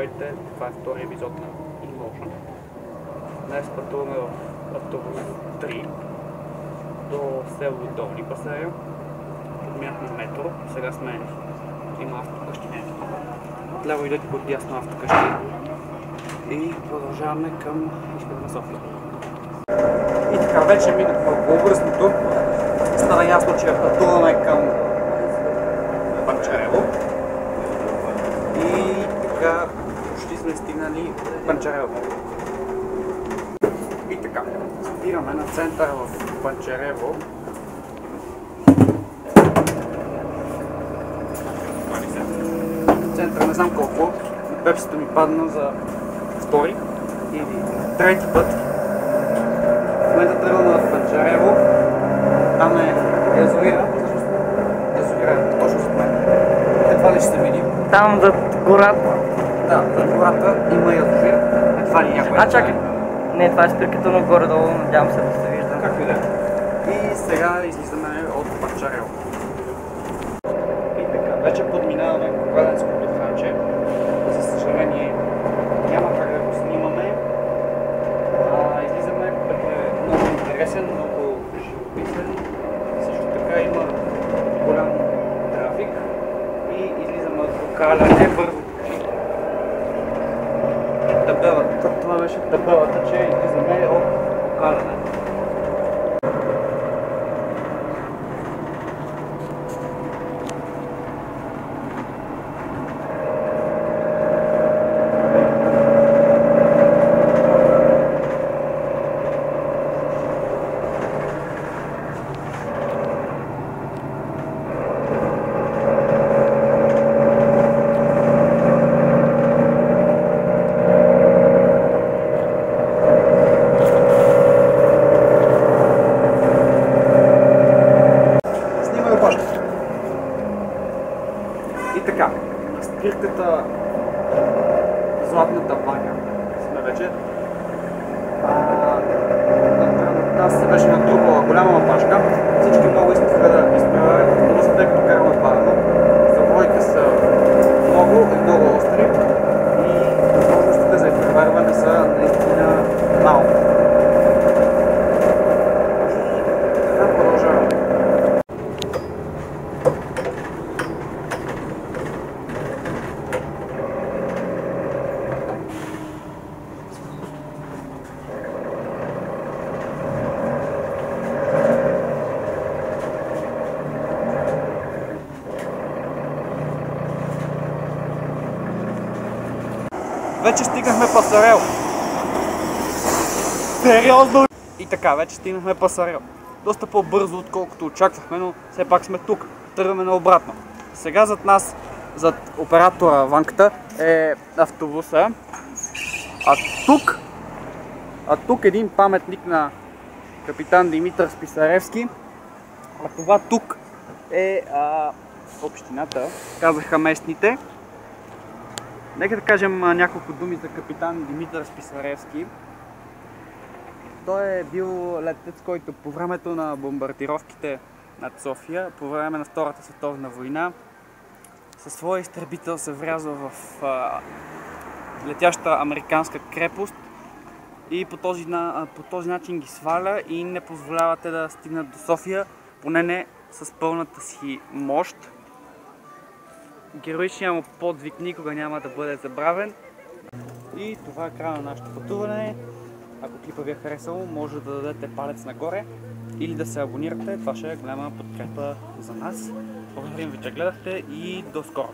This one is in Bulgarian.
Здравейте, това е втори епизод на InMotion. Днес пътуваме в автобус 3 до село Долни Пасарел. Подминахме метро, сега сме има автокъщи. Отляво идете под дясно автокъщи и продължаваме към изхода на София. И така, вече минахме околовръстното. Стана ясно, че пътуваме към Панчарево. И така, почти сме стигнали Панчарево. И така, спираме на център в Панчарево. Център не знам колко, пепсито ми падна за втори или трети път. В момента тръгваме в Панчарево. Там е язовира. Язовира, точно зад мен. Едва ли ще се видим. Там зад гората. Да, зад гората има язовир. Едва ли някой. Чакай! Не, това е спирката, но горе-долу, надявам се да се вижда. Както и да е. И сега излизаме от Панчарево. И така, вече подминаваме Кладенското ханче. За съжаление няма как да го снимаме. Излизаме, който е много интересен, много живописен. Също така има голям трафик и излизаме от Окаляне бързо. Табелата, това беше табелата, че излизаме от Окаляне. И така, на спирката Златната баня сме вече. Нас се беше натрупала голяма опашка. Всички много искаха да изпреварят автобуса, тъй като караме бавно. Завоите са много и много остри и възможностите за изпреварване са наистина малко. И така продължаваме. Вече стигнахме Пасарел. Сериозно! И така, вече стигнахме Пасарел. Доста по-бързо, отколкото очаквахме, но все пак сме тук. Тръгваме наобратно. Сега зад нас, зад оператора Ванката, е автобуса. А тук един паметник на капитан Димитър Списаревски. А това тук е общината, казаха местните. Нека да кажем няколко думи за капитан Димитър Списаревски. Той е бил летец, който по времето на бомбардировките над София, по време на Втората световна война, със своя изтребител се врязва в летяща американска крепост и по този начин ги сваля и не позволява те да стигнат до София, поне не с пълната си мощ. Героичният му подвиг никога няма да бъде забравен. И това е края на нашето пътуване. Ако клипа ви е харесало, може да дадете палец нагоре или да се абонирате. Това ще е голяма подкрепа за нас. Благодарим ви, че гледахте и до скоро!